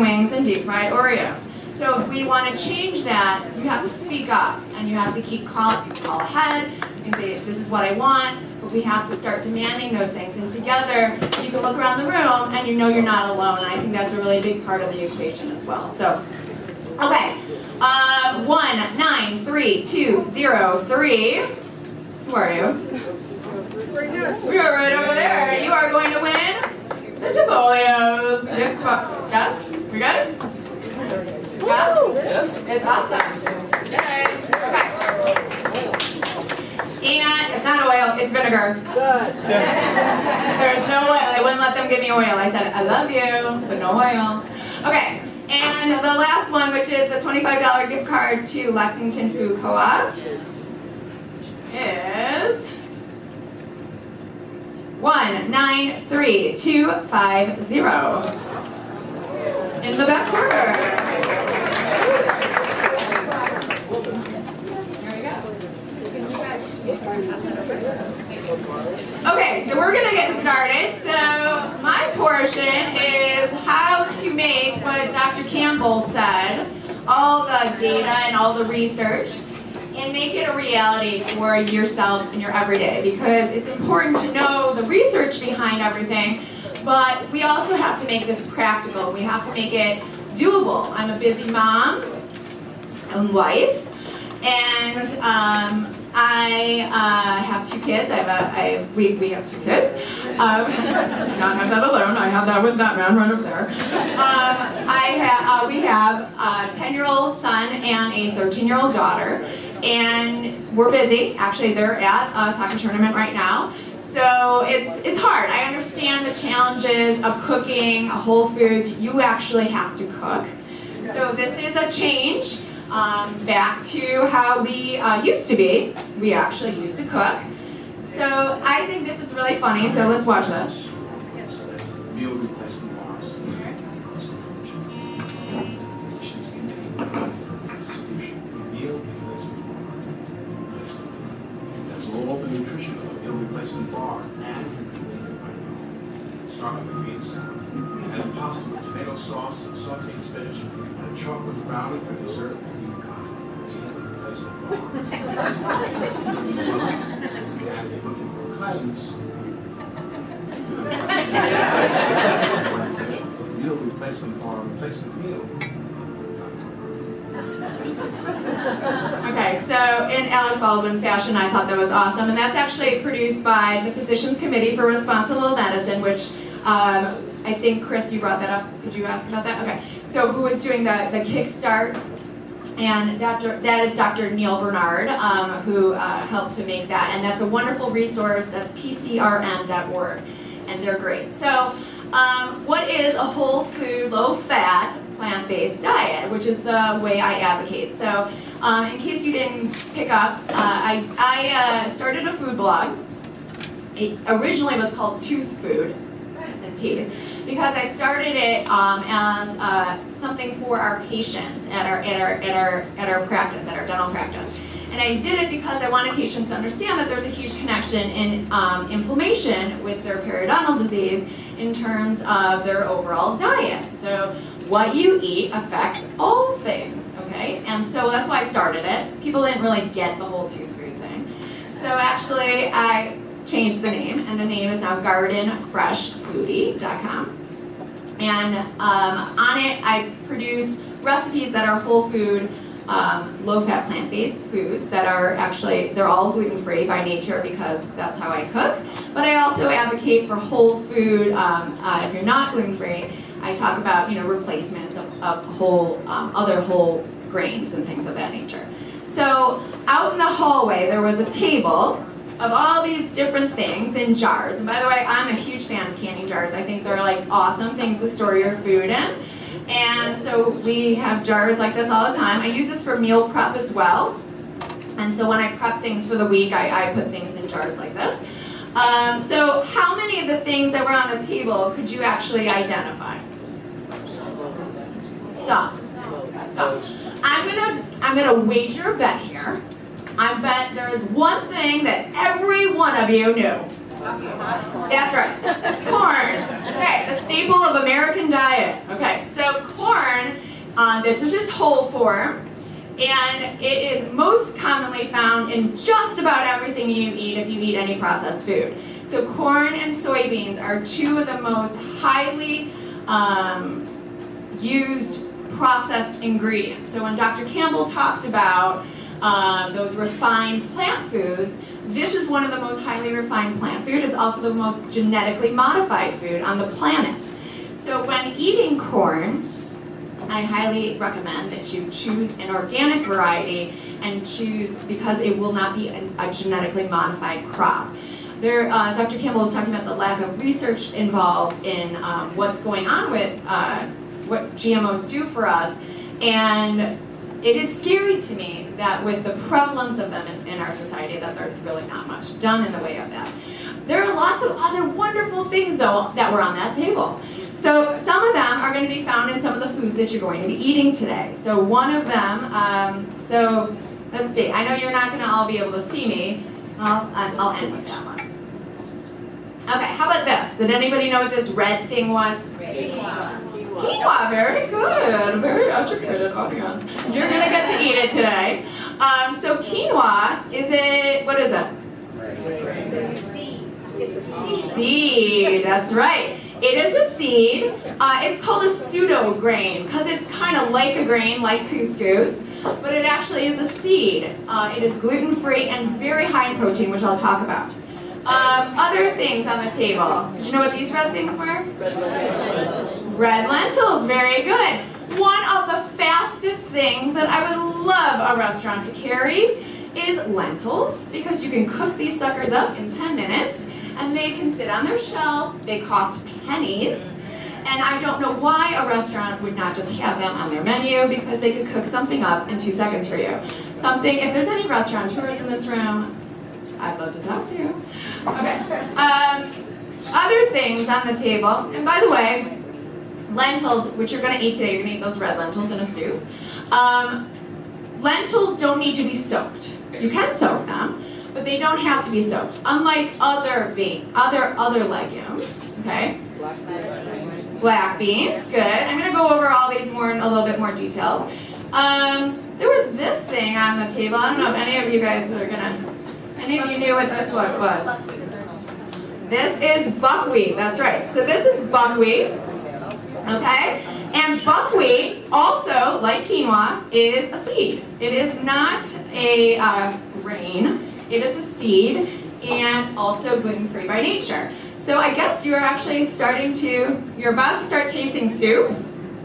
wings and deep fried Oreos. So if we want to change that, you have to speak up and you have to keep call ahead. You can say, this is what I want, but we have to start demanding those things. And together, you can look around the room and you know you're not alone. And I think that's a really big part of the equation as well. So, okay. 1, 9, 3, 2, 0, 3. Who are you? You're right over there. You are going to win the Tabolios. Yes? We good? Yes? It's awesome. Yay. Okay. And it's not oil, it's vinegar. Good. There's no oil. I wouldn't let them give me oil. I said, I love you, but no oil. Okay. And the last one, which is the $25 gift card to Lexington Food Co-op, is 193250 in the back corner. There we go. Okay, so we're going to get started. So my portion is how to make what Dr. Campbell said, all the data and all the research, and make it a reality for yourself in your everyday, because it's important to know the research behind everything, but we also have to make this practical. We have to make it doable. I'm a busy mom and wife, and I have 2 kids. We have 2 kids. Not have that alone. I have that with that man right over there. We have a 10-year-old son and a 13-year-old daughter, and we're busy. Actually, they're at a soccer tournament right now. So it's hard. I understand the challenges of cooking whole foods. You actually have to cook. So this is a change back to how we used to be. We actually used to cook. So I think this is really funny, so let's watch this. Meal replacement bars. Meal replacement bar. That's low open nutrition of meal replacement bars and start with the green salad. Add pasta with tomato sauce, sauteed spinach, and a chocolate brownie for dessert. Meal replacement bar. And if you're looking for cleanse, meal replacement bar, replacement meal. Okay, so in Alec Baldwin fashion, I thought that was awesome, and that's actually produced by the Physicians Committee for Responsible Medicine, which I think, Chris, you brought that up. Did you ask about that? Okay, so who is doing the Kickstart? And that is Dr. Neil Bernard, who helped to make that, and that's a wonderful resource. That's pcrm.org, and they're great. So what is a whole food, low-fat, plant-based diet, which is the way I advocate. So in case you didn't pick up, I started a food blog. It originally was called Tooth Food, because I started it as something for our patients at our practice, at our dental practice. And I did it because I wanted patients to understand that there's a huge connection in inflammation with their periodontal disease in terms of their overall diet. So what you eat affects all things, okay? And so that's why I started it. People didn't really get the whole tooth food thing. So actually I changed the name, and the name is now gardenfreshfoodie.com. And on it, I produce recipes that are whole food, low-fat, plant-based foods that are actually, they're all gluten-free by nature because that's how I cook. But I also advocate for whole food. If you're not gluten-free, I talk about replacements of whole, other whole grains and things of that nature. So out in the hallway, there was a table of all these different things in jars. And by the way, I'm a huge fan of canning jars. I think they're like awesome things to store your food in. And so we have jars like this all the time. I use this for meal prep as well. And so when I prep things for the week, I put things in jars like this. So how many of the things that were on the table could you actually identify? Some. I'm gonna wager a bet here. I bet there is one thing that every one of you knew. That's right, corn. Okay, the staple of American diet. Okay, so corn This is its whole form, and it is most commonly found in just about everything you eat if you eat any processed food. So corn and soybeans are two of the most highly used processed ingredients. So when Dr. Campbell talked about those refined plant foods, this is one of the most highly refined plant food. It's also the most genetically modified food on the planet. So when eating corn, I highly recommend that you choose an organic variety and choose, because it will not be a genetically modified crop. Dr. Campbell was talking about the lack of research involved in what's going on with what GMOs do for us, and it is scary to me that with the prevalence of them in our society that there's really not much done in the way of that. There are lots of other wonderful things though that were on that table. So some of them are going to be found in some of the foods that you're going to be eating today. So one of them, so let's see, I know you're not going to all be able to see me. I'll end with that one. Okay, how about this? Did anybody know what this red thing was? Quinoa, very good. Very educated audience. You're going to get to eat it today. So quinoa, what is it? It's a seed. Seed, that's right. It is a seed. It's called a pseudo grain because it's kind of like a grain, like couscous, but it actually is a seed. It is gluten-free and very high in protein, which I'll talk about. Other things on the table. Did you know what these red things were? Red lentils. Red lentils, very good. One of the fastest things that I would love a restaurant to carry is lentils, because you can cook these suckers up in 10 minutes and they can sit on their shelf. They cost pennies. And I don't know why a restaurant would not just have them on their menu, because they could cook something up in 2 seconds for you. Something, if there's any restaurateurs in this room, I'd love to talk to you. Okay. Other things on the table, and by the way, lentils, which you're going to eat today, you're going to eat those red lentils in a soup. Lentils don't need to be soaked. You can soak them, but they don't have to be soaked. Unlike other legumes, okay? Black beans, good. I'm going to go over all these more in a little bit more detail. There was this thing on the table. I don't know if any of you guys are any of you knew what this one was. This is buckwheat, that's right. So this is buckwheat, okay? And buckwheat, also, like quinoa, is a seed. It is not a grain. It is a seed, and also gluten-free by nature. So I guess you're actually you're about to start tasting soup,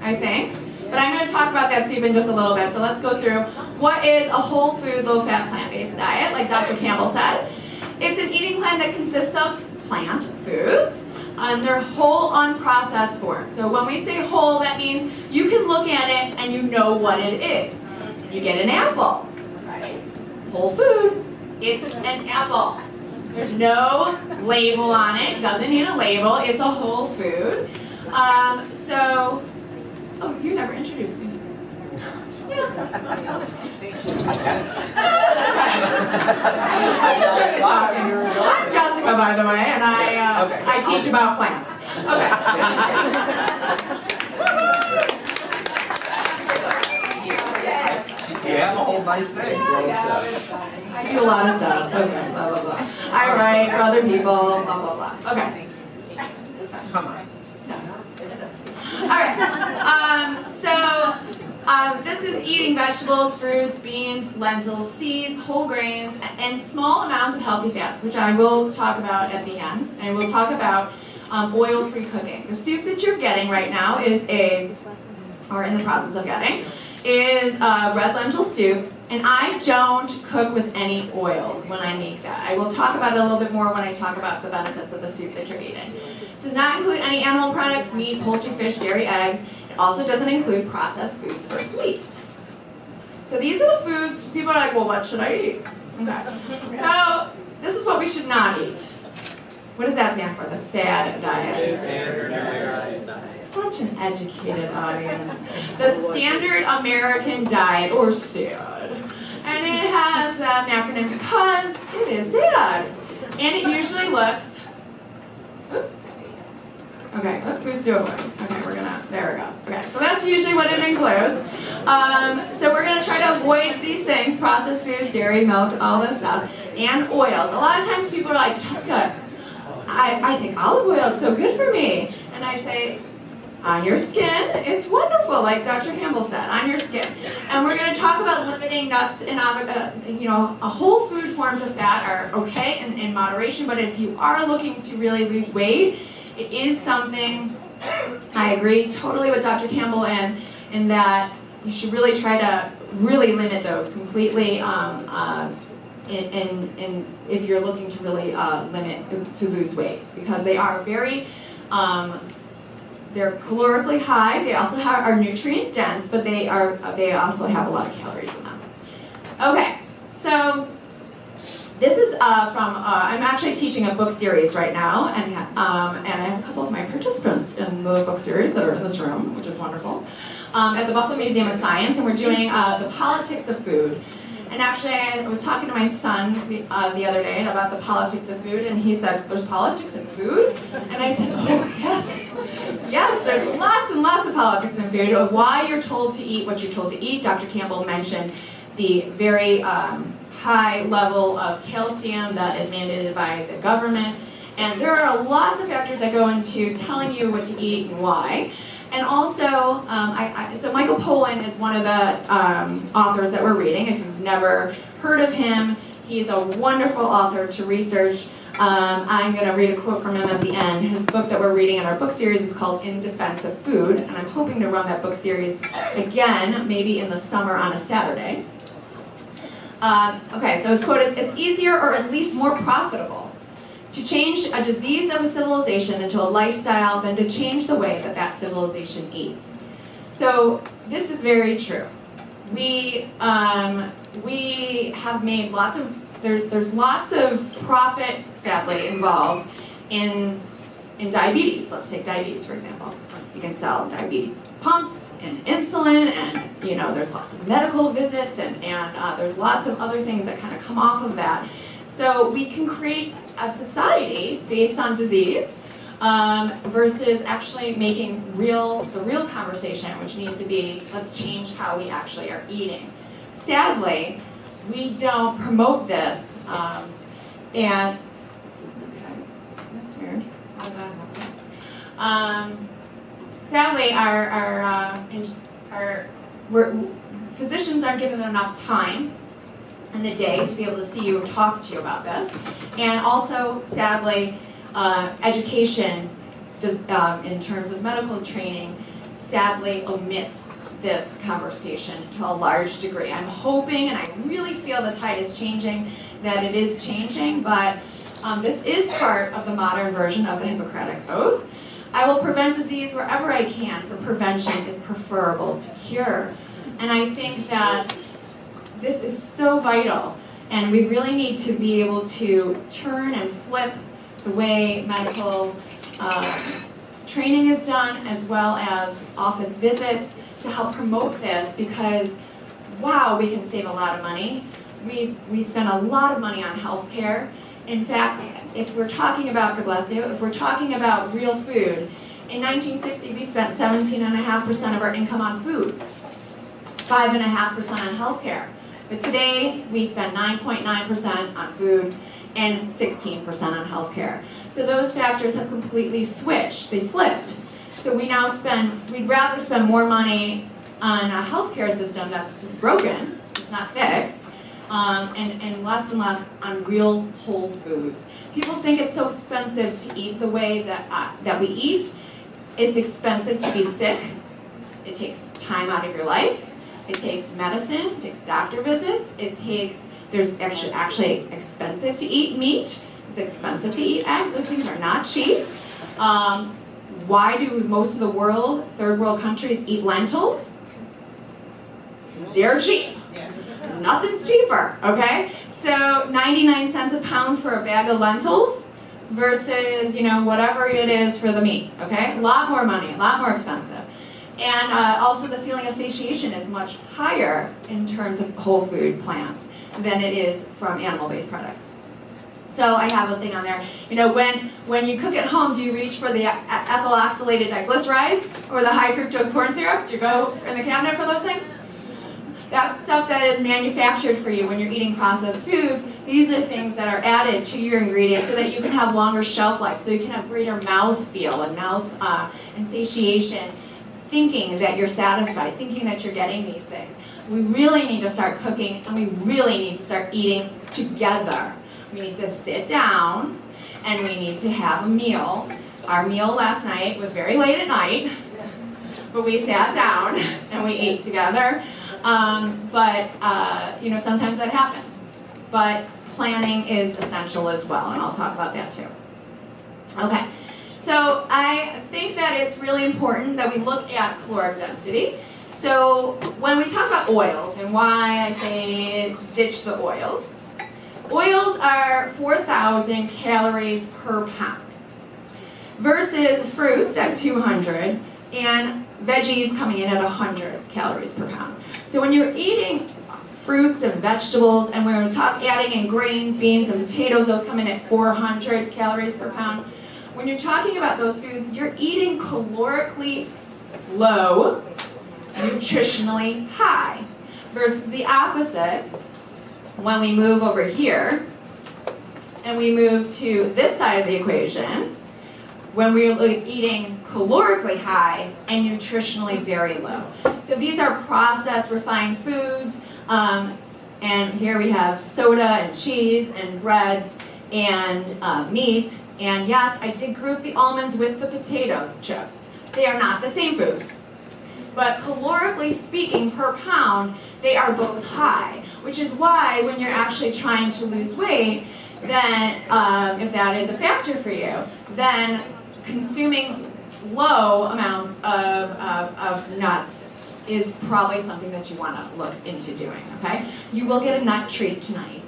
I think. But I'm going to talk about that soup in just a little bit. So let's go through what is a whole food, low-fat, plant-based diet, like Dr. Campbell said. It's an eating plan that consists of plant foods. They're whole, unprocessed form. So when we say whole, that means you can look at it and you know what it is. You get an apple, right? Whole food. It's an apple. There's no label on it. It doesn't need a label. It's a whole food. Oh, you never introduced me. Yeah. I'm Jessica, by the way, and I teach about plants. Okay. Yeah, a whole nice thing. Yeah. I do a lot of stuff. Okay, blah, blah, blah. I write for other people, blah, blah, blah. Okay. Come on. All right. This is eating vegetables, fruits, beans, lentils, seeds, whole grains, and small amounts of healthy fats, which I will talk about at the end. And we'll talk about oil-free cooking. The soup that you're getting right now is in the process of getting, is red lentil soup. And I don't cook with any oils when I make that. I will talk about it a little bit more when I talk about the benefits of the soup that you're eating. It does not include any animal products, meat, poultry, fish, dairy, eggs. It also doesn't include processed foods or sweets. So these are the foods, people are like, well, what should I eat? Okay. So this is what we should not eat. What does that stand for? The SAD diet. Such an educated audience. The Standard American Diet, or SAD. And it has that acronym because it is SAD. And it usually looks, oops. Okay, let's do it. Okay, there we go. Okay, so that's usually what it includes. So we're going to try to avoid these things, processed foods, dairy, milk, all that stuff, and oils. A lot of times people are like, Jessica, I think olive oil is so good for me. And I say, on your skin, it's wonderful, like Dr. Campbell said, on your skin. And we're going to talk about limiting nuts and a whole food forms of fat are okay in moderation, but if you are looking to really lose weight, it is something, I agree totally with Dr. Campbell in that you should really try to really limit those completely if you're looking to really to lose weight, because they are very, they're calorically high. They also are nutrient dense, but they also have a lot of calories in them. Okay, so this is I'm actually teaching a book series right now, and I have a couple of my participants in the book series that are in this room, which is wonderful, at the Buffalo Museum of Science, and we're doing the politics of food. And actually, I was talking to my son the other day about the politics of food, and he said, "There's politics in food?" And I said, "Oh, yes. Yes, there's lots and lots of politics in food, of why you're told to eat what you're told to eat." Dr. Campbell mentioned the very high level of calcium that is mandated by the government. And there are lots of factors that go into telling you what to eat and why. And also, so Michael Pollan is one of the authors that we're reading. If you've never heard of him, he's a wonderful author to research. I'm going to read a quote from him at the end. His book that we're reading in our book series is called In Defense of Food, and I'm hoping to run that book series again, maybe in the summer on a Saturday. Okay, so his quote is, "It's easier, or at least more profitable, to change a disease of a civilization into a lifestyle than to change the way that that civilization eats." So this is very true. We have made lots of, there's lots of profit, sadly, involved in diabetes. Let's take diabetes, for example. You can sell diabetes pumps and insulin, and there's lots of medical visits, and there's lots of other things that kind of come off of that. So we can create a society based on disease versus actually making the real conversation, which needs to be, let's change how we actually are eating. Sadly, we don't promote this, and okay, that's weird. How did that happen? Sadly, physicians aren't given enough time in the day to be able to see you and talk to you about this. And also, sadly, education, just in terms of medical training, sadly omits this conversation to a large degree. I'm hoping, and I really feel the tide is changing, that it is changing, but this is part of the modern version of the Hippocratic Oath. I will prevent disease wherever I can, for prevention is preferable to cure. And I think that this is so vital, and we really need to be able to turn and flip the way medical training is done, as well as office visits, to help promote this, because wow, we can save a lot of money. We spend a lot of money on health care. In fact, if we're talking about, if we're talking about real food, in 1960 we spent 17.5% of our income on food, 5.5% on health care. But today we spend 9.9% on food and 16% on health care. So those factors have completely switched, they flipped. So we'd rather spend more money on a healthcare system that's broken, it's not fixed, and less on real whole foods. People think it's so expensive to eat the way that we eat. It's expensive to be sick. It takes time out of your life. It takes medicine. It takes doctor visits. There's actually expensive to eat meat. It's expensive to eat eggs. Those things are not cheap. Why do most of the world, third world countries, eat lentils? They're cheap. Nothing's cheaper, okay? So 99 cents a pound for a bag of lentils versus, whatever it is for the meat, okay? A lot more money, a lot more expensive. And also the feeling of satiation is much higher in terms of whole food plants than it is from animal-based products. So I have a thing on there. When you cook at home, do you reach for the ethyl oxalated diglycerides or the high fructose corn syrup? Do you go in the cabinet for those things? That's stuff that is manufactured for you when you're eating processed foods. These are things that are added to your ingredients so that you can have longer shelf life, so you can have greater mouth feel and mouth and satiation, thinking that you're satisfied, thinking that you're getting these things. We really need to start cooking, and we really need to start eating together. We need to sit down, and we need to have a meal. Our meal last night was very late at night, but we sat down and we ate together. You know, sometimes that happens. But planning is essential as well, and I'll talk about that too. Okay, so I think that it's really important that we look at caloric density. So when we talk about oils, and why I say ditch the oils, oils are 4,000 calories per pound versus fruits at 200 and veggies coming in at 100 calories per pound. So when you're eating fruits and vegetables, and we're adding in grains, beans, and potatoes, those come in at 400 calories per pound. When you're talking about those foods, you're eating calorically low, nutritionally high, versus the opposite when we move over here and we move to this side of the equation, when we're eating calorically high and nutritionally very low. So these are processed, refined foods, and here we have soda and cheese and breads and meat. And yes, I did group the almonds with the potatoes chips. They are not the same foods. But calorically speaking, per pound, they are both high, which is why when you're actually trying to lose weight, then if that is a factor for you, then consuming low amounts of nuts is probably something that you want to look into doing, okay? You will get a nut treat today,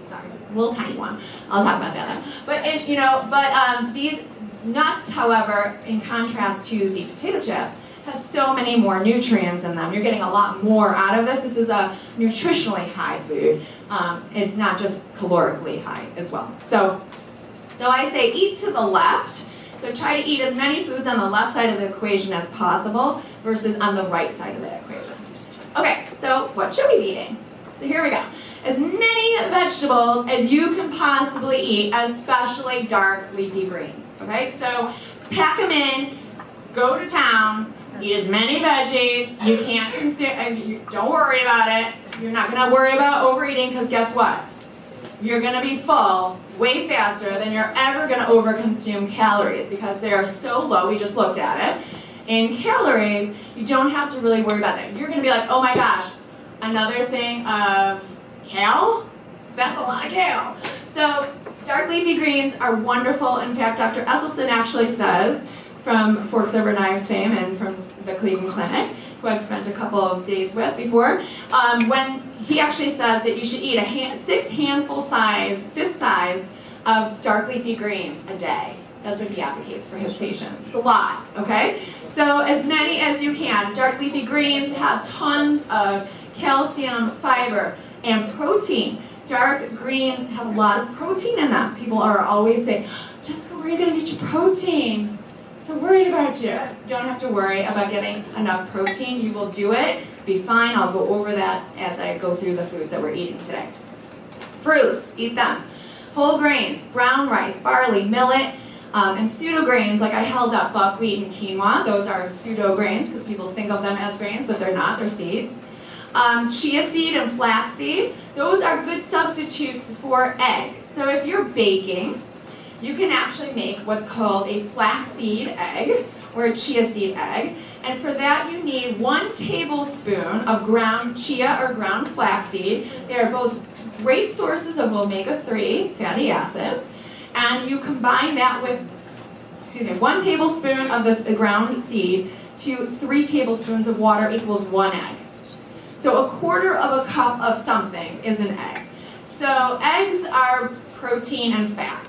sorry, a little tiny one. I'll talk about that then. But these nuts, however, in contrast to the potato chips, have so many more nutrients in them. You're getting a lot more out of this. This is a nutritionally high food. It's not just calorically high as well. So I say eat to the left. So try to eat as many foods on the left side of the equation as possible versus on the right side of the equation. Okay, so what should we be eating? So here we go. As many vegetables as you can possibly eat, especially dark leafy greens. Okay, so pack them in, go to town, eat as many veggies. You can't consume, don't worry about it. You're not going to worry about overeating because guess what? You're going to be full way faster than you're ever going to overconsume calories because they are so low. We just looked at it. In calories, you don't have to really worry about that. You're going to be like, oh my gosh, another thing of kale? That's a lot of kale. So dark leafy greens are wonderful. In fact, Dr. Esselstyn actually says, from Forks Over Knives fame and from the Cleveland Clinic, who I've spent a couple of days with before, when he actually says that you should eat a 6 handful size, fist size, of dark leafy greens a day. That's what he advocates for his patients. It's a lot, okay? So as many as you can. Dark leafy greens have tons of calcium, fiber, and protein. Dark greens have a lot of protein in them. People are always saying, Jessica, where are you going to get your protein? So worried about you. Don't have to worry about getting enough protein. You will do it. Be fine. I'll go over that as I go through the foods that we're eating today. Fruits, eat them. Whole grains, brown rice, barley, millet, and pseudo grains, like I held up buckwheat and quinoa. Those are pseudo grains because people think of them as grains, but they're not. They're seeds. Chia seed and flaxseed, those are good substitutes for eggs. So if you're baking, you can actually make what's called a flaxseed egg or a chia seed egg. And for that you need 1 tablespoon of ground chia or ground flaxseed. They are both great sources of omega-3 fatty acids. And you combine that with, 1 tablespoon of the ground seed to 3 tablespoons of water equals 1 egg. So 1/4 of a cup of something is an egg. So eggs are protein and fat.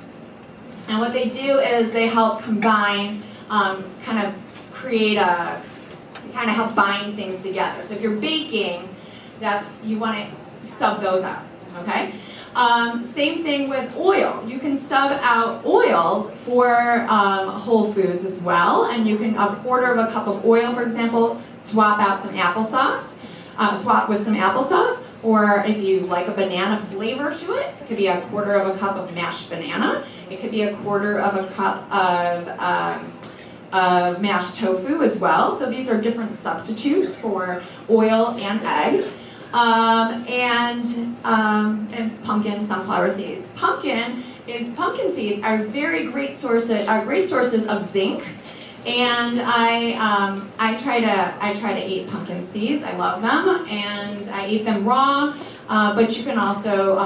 And what they do is they help combine, kind of help bind things together. So if you're baking, you want to sub those out, okay? Same thing with oil. You can sub out oils for whole foods as well. And you can, 1/4 of a cup of oil, for example, swap out some applesauce. swap with some applesauce. Or if you like a banana flavor to it, it could be a quarter of a cup of mashed banana. It could be a quarter of a cup of mashed tofu as well. So these are different substitutes for oil and egg. And pumpkin, sunflower seeds. Pumpkin seeds are great sources of zinc. And I try to eat pumpkin seeds. I love them, and I eat them raw. But you can also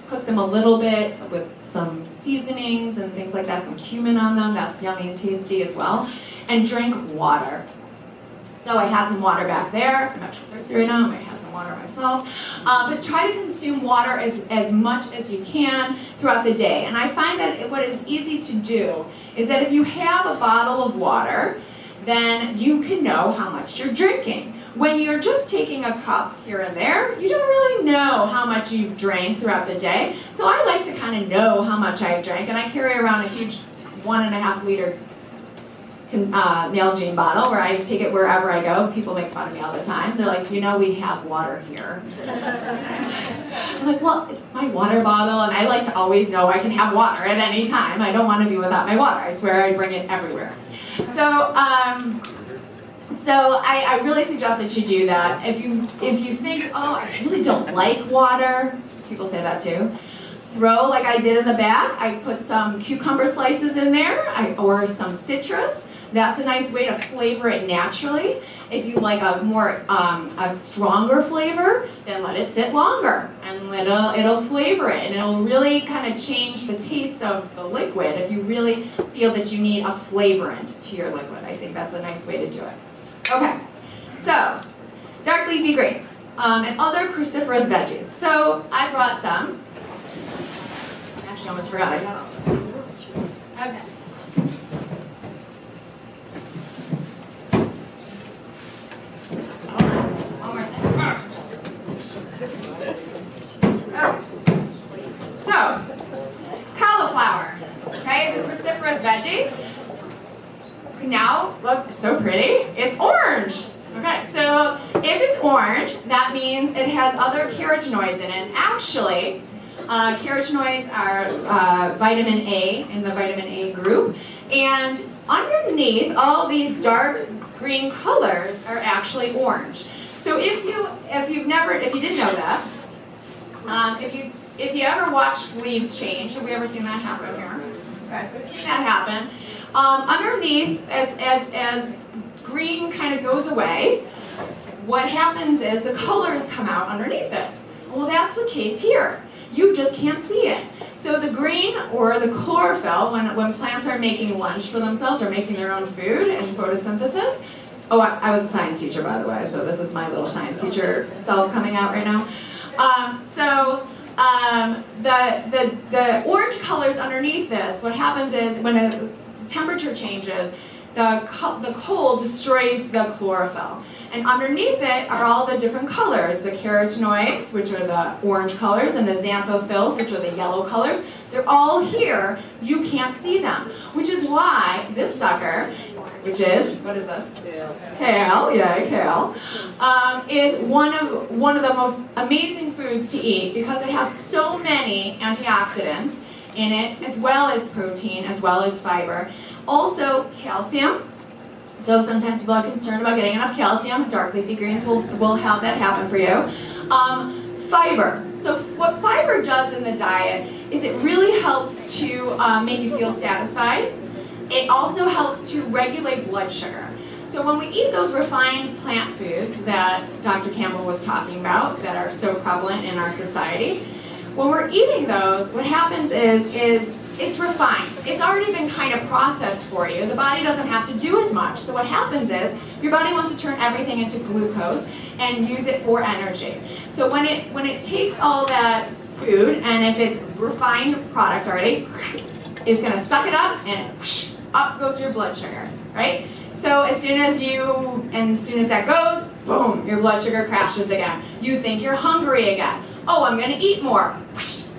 cook them a little bit with some seasonings and things like that. Some cumin on them. That's yummy and tasty as well. And drink water. So I had some water back there. I'm actually thirsty right now. I might have some water myself. But try to consume water as much as you can throughout the day. And I find that what is easy to do is that if you have a bottle of water, then you can know how much you're drinking. When you're just taking a cup here and there, you don't really know how much you've drank throughout the day. So I like to kind of know how much I've drank, and I carry around a huge 1.5 liter Nalgene bottle where I take it wherever I go. People make fun of me all the time. They're like, you know, we have water here. I'm like, well, it's my water bottle, and I like to always know I can have water at any time. I don't want to be without my water. I swear I bring it everywhere. So I really suggest that you do that. If you think, oh, I really don't like water, people say that too. Throw, like I did in the back, I put some cucumber slices in there, or some citrus. That's a nice way to flavor it naturally. If you like a more a stronger flavor, then let it sit longer, and it'll flavor it, and it'll really kind of change the taste of the liquid. If you really feel that you need a flavorant to your liquid, I think that's a nice way to do it. Okay, so dark leafy greens and other cruciferous veggies. So I brought some. Actually, I almost forgot I got all this. Okay. One more thing. So, cauliflower. Okay, it's a cruciferous veggie. Now, look, it's so pretty. It's orange. Okay, so if it's orange, that means it has other carotenoids in it. Actually, carotenoids are vitamin A in the vitamin A group, and underneath all these dark green colors are actually orange. So if you didn't know that, if you ever watched leaves change, have we ever seen that happen here? Okay, so we've seen that happen. Underneath, as green kind of goes away, what happens is the colors come out underneath it. Well, that's the case here. You just can't see it. So the green, or the chlorophyll, when plants are making lunch for themselves or making their own food and photosynthesis. Oh, I was a science teacher, by the way, so this is my little science teacher self coming out right now. The orange colors underneath this, what happens is when the temperature changes, the cold destroys the chlorophyll. And underneath it are all the different colors, the carotenoids, which are the orange colors, and the xanthophylls, which are the yellow colors. They're all here. You can't see them, which is why this sucker, which is, what is this? Kale, yay, kale, is one of the most amazing foods to eat because it has so many antioxidants in it, as well as protein, as well as fiber. Also, calcium. So sometimes people are concerned about getting enough calcium. Dark leafy greens will help that happen for you. Fiber. So what fiber does in the diet is it really helps to make you feel satisfied. It also helps to regulate blood sugar. So when we eat those refined plant foods that Dr. Campbell was talking about that are so prevalent in our society, when we're eating those, what happens is it's refined. It's already been kind of processed for you. The body doesn't have to do as much. So what happens is your body wants to turn everything into glucose and use it for energy. So when it takes all that food, and if it's refined product already, it's going to suck it up, and up goes your blood sugar, right? So as soon as that goes, boom, your blood sugar crashes again. You think you're hungry again. Oh, I'm going to eat more.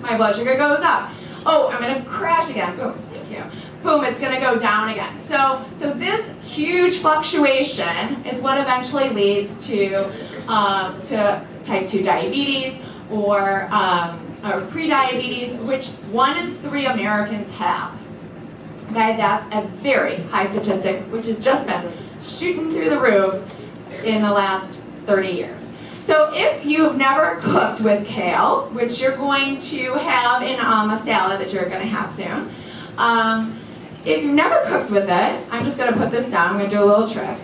My blood sugar goes up. Oh, I'm going to crash again. Boom, thank you. boom, it's going to go down again. So this huge fluctuation is what eventually leads to type 2 diabetes or prediabetes, which 1 in 3 Americans have. Okay, that's a very high statistic, which has just been shooting through the roof in the last 30 years. So if you've never cooked with kale, which you're going to have in a salad that you're going to have soon, if you've never cooked with it, I'm just going to put this down. I'm going to do a little trick.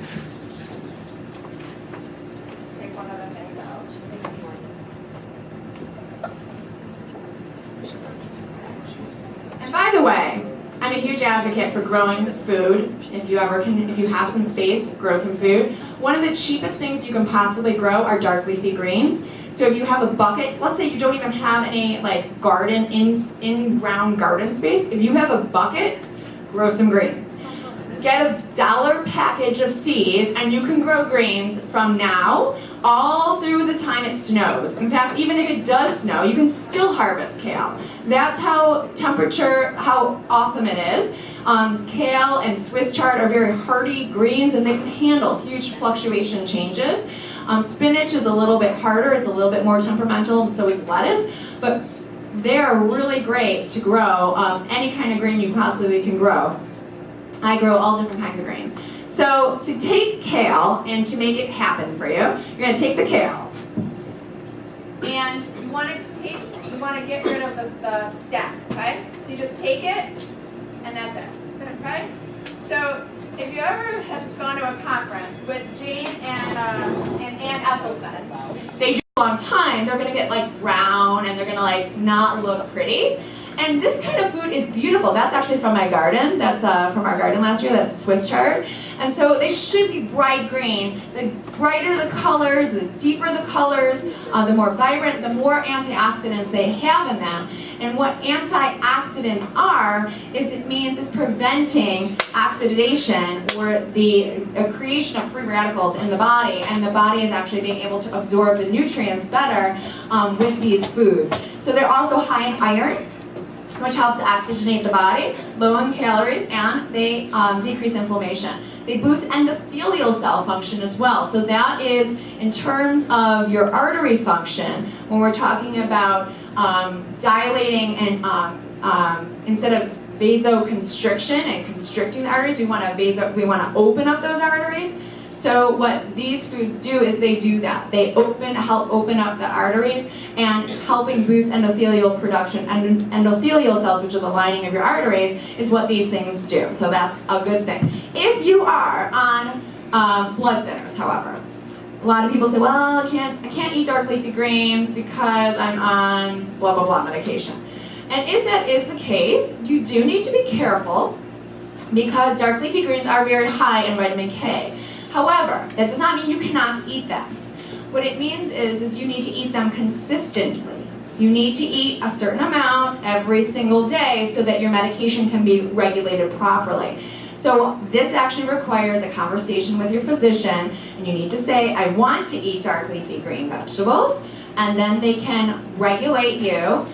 Take one of the things out. And by the way, I'm a huge advocate for growing food. If you have some space, grow some food. One of the cheapest things you can possibly grow are dark leafy greens. So if you have a bucket, let's say you don't even have any like garden, in-ground garden space. If you have a bucket, grow some greens. Get a $1 package of seeds and you can grow greens from now all through the time it snows. In fact, even if it does snow, you can still harvest kale. That's how awesome it is. Kale and Swiss chard are very hardy greens and they can handle huge fluctuation changes. Spinach is a little bit harder, it's a little bit more temperamental, so is lettuce, but they're really great to grow any kind of green you possibly can grow. I grow all different kinds of greens. So to take kale and to make it happen for you, you're going to take the kale and you want to get rid of the stem, okay? So you just take it and that's it, okay? So if you ever have gone to a conference with Jane and Ann Esselson, they do a long time, they're going to get like brown and they're going to like not look pretty. And this kind of food is beautiful. That's actually from my garden. That's from our garden last year. That's Swiss chard. And so they should be bright green. The brighter the colors, the deeper the colors, the more vibrant, the more antioxidants they have in them. And what antioxidants are is it means it's preventing oxidation or the creation of free radicals in the body. And the body is actually being able to absorb the nutrients better with these foods. So they're also high in iron, which helps oxygenate the body, low in calories, and they decrease inflammation. They boost endothelial cell function as well. So that is in terms of your artery function, when we're talking about dilating and instead of vasoconstriction and constricting the arteries, we want to open up those arteries. So what these foods do is they do that. They help open up the arteries and helping boost endothelial production. And endothelial cells, which are the lining of your arteries, is what these things do. So that's a good thing. If you are on blood thinners, however, a lot of people say, well, I can't eat dark leafy greens because I'm on blah, blah, blah medication. And if that is the case, you do need to be careful because dark leafy greens are very high in vitamin K. However, that does not mean you cannot eat them. What it means is you need to eat them consistently. You need to eat a certain amount every single day so that your medication can be regulated properly. So this actually requires a conversation with your physician, and you need to say, I want to eat dark leafy green vegetables, and then they can regulate you,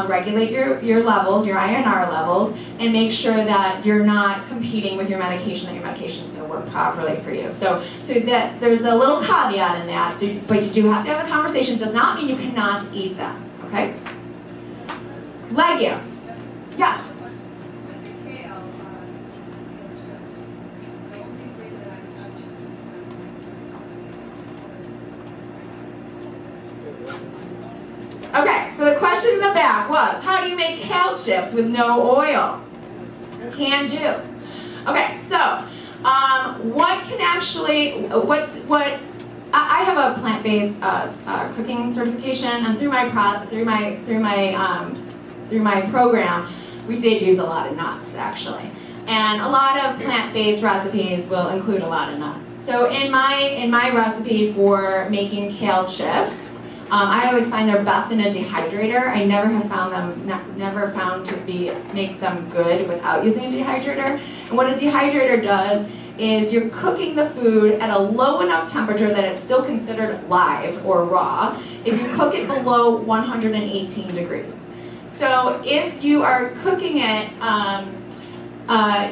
regulate your levels, your INR levels, and make sure that you're not competing with your medication, that your medication is going to work properly for you. So that there's a little caveat in that, but you do have to have a conversation. It does not mean you cannot eat them, okay? Legumes. Yes? Okay, so the question in the back was, how do you make kale chips with no oil? Can do. Okay, so what can actually, I have a plant-based cooking certification, and through my program, we did use a lot of nuts actually, and a lot of plant-based recipes will include a lot of nuts. So in my recipe for making kale chips, I always find they're best in a dehydrator. I never have found to make them good without using a dehydrator. And what a dehydrator does is you're cooking the food at a low enough temperature that it's still considered live or raw if you cook it below 118 degrees. So if you are cooking it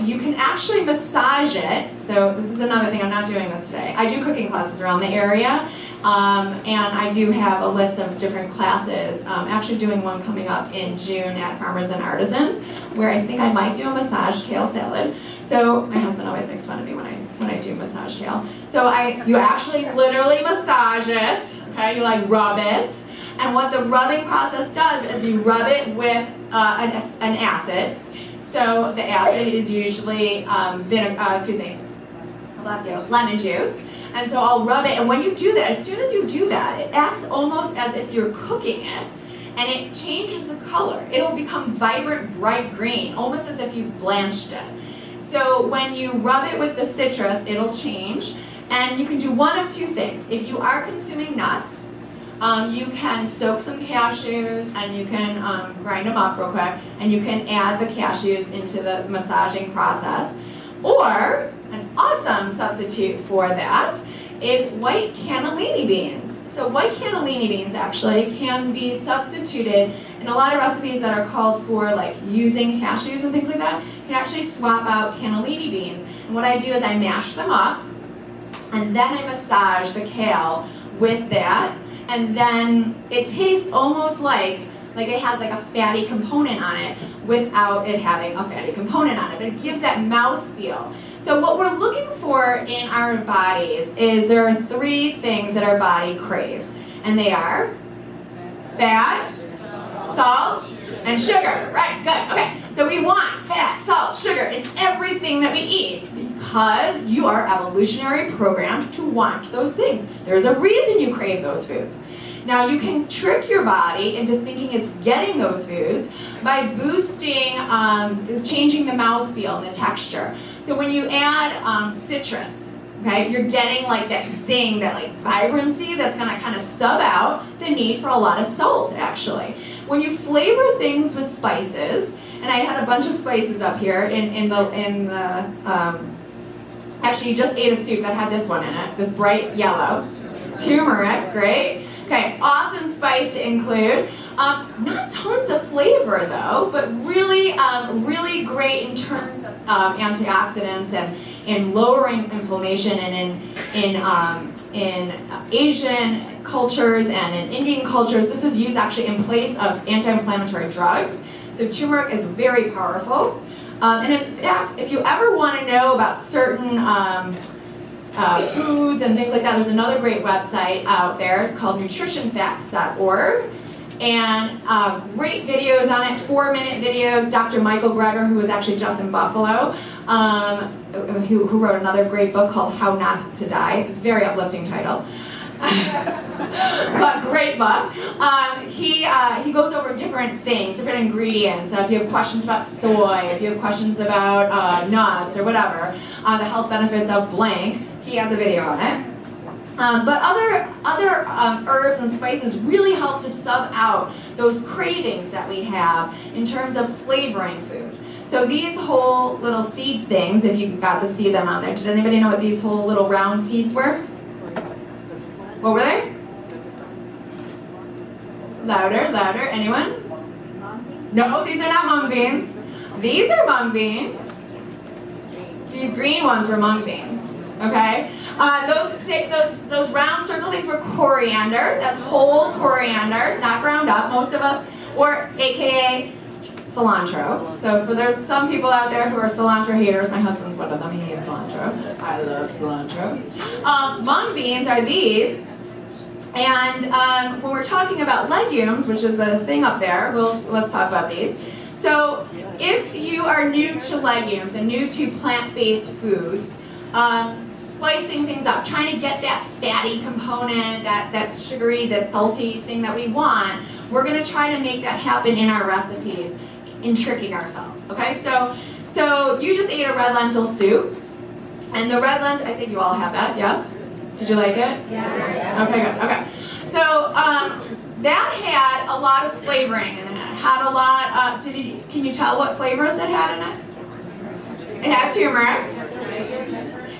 you can actually massage it. So this is another thing, I'm not doing this today. I do cooking classes around the area, and I do have a list of different classes. Actually doing one coming up in June at Farmers and Artisans, where I think I might do a massage kale salad. So my husband always makes fun of me when I do massage kale. So you actually literally massage it, okay? You like rub it. And what the rubbing process does is you rub it with an acid. So the acid is usually lemon juice. And so I'll rub it, and when you do that, as soon as you do that, it acts almost as if you're cooking it, and it changes the color. It'll become vibrant, bright green, almost as if you've blanched it. So when you rub it with the citrus, it'll change, and you can do one of two things. If you are consuming nuts, you can soak some cashews, and you can grind them up real quick, and you can add the cashews into the massaging process. Or, an awesome substitute for that is white cannellini beans. So white cannellini beans actually can be substituted in a lot of recipes that are called for like using cashews and things like that. You can actually swap out cannellini beans. And what I do is I mash them up, and then I massage the kale with that. And then it tastes almost like it has like a fatty component on it without it having a fatty component on it. But it gives that mouthfeel. So what we're looking for in our bodies is there are three things that our body craves. And they are fat, salt, and sugar. Right, good, okay. So we want fat, salt, sugar. It's everything that we eat because you are evolutionary programmed to want those things. There's a reason you crave those foods. Now you can trick your body into thinking it's getting those foods by boosting, changing the mouthfeel and the texture. So when you add citrus, okay, you're getting like that zing, that like vibrancy that's gonna kind of sub out the need for a lot of salt actually. When you flavor things with spices, and I had a bunch of spices up here actually you just ate a soup that had this one in it, this bright yellow. Turmeric, great. Okay, awesome spice to include. Not tons of flavor though, but really, really great in terms of antioxidants and in lowering inflammation, and in Asian cultures and in Indian cultures, this is used actually in place of anti-inflammatory drugs. So turmeric is very powerful. And in fact, if you ever want to know about certain foods and things like that, there's another great website out there. It's called nutritionfacts.org. And great videos on it, 4-minute videos. Dr. Michael Greger, who was actually just in Buffalo, who wrote another great book called How Not to Die. Very uplifting title. But great book. He goes over different things, different ingredients. If you have questions about soy, if you have questions about nuts or whatever, the health benefits of blank, he has a video on it. But other herbs and spices really help to sub out those cravings that we have in terms of flavoring food. So these whole little seed things, if you got to see them on there, did anybody know what these whole little round seeds were? What were they? Louder, louder. Anyone? No, these are not mung beans. These are mung beans. These green ones were mung beans. Okay? Those round circle things were coriander. That's whole coriander, not ground up. Most of us, or AKA cilantro. So there's some people out there who are cilantro haters. My husband's one of them. He hates cilantro. I love cilantro. Mung beans are these. And when we're talking about legumes, which is a thing up there, let's talk about these. So if you are new to legumes and new to plant-based foods, spicing things up, trying to get that fatty component, that sugary, that salty thing that we want, we're going to try to make that happen in our recipes, in tricking ourselves. Okay, so you just ate a red lentil soup, and the red lentil, I think you all have that, yes? Did you like it? Yeah. Okay, good. Okay. So that had a lot of flavoring in it. Had a lot. Can you tell what flavors it had in it? It had turmeric.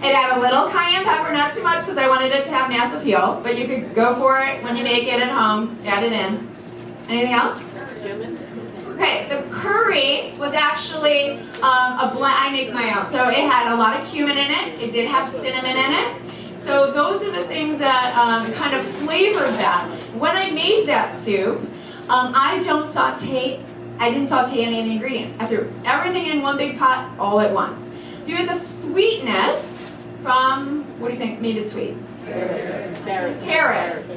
It had a little cayenne pepper, not too much because I wanted it to have mass appeal, but you could go for it when you make it at home. Add it in. Anything else? Okay, the curry was actually a blend. I make my own. So it had a lot of cumin in it. It did have cinnamon in it. So those are the things that kind of flavored that. When I made that soup, I didn't saute any of the ingredients. I threw everything in one big pot all at once. So you had the sweetness from, what do you think made it sweet? Carrots.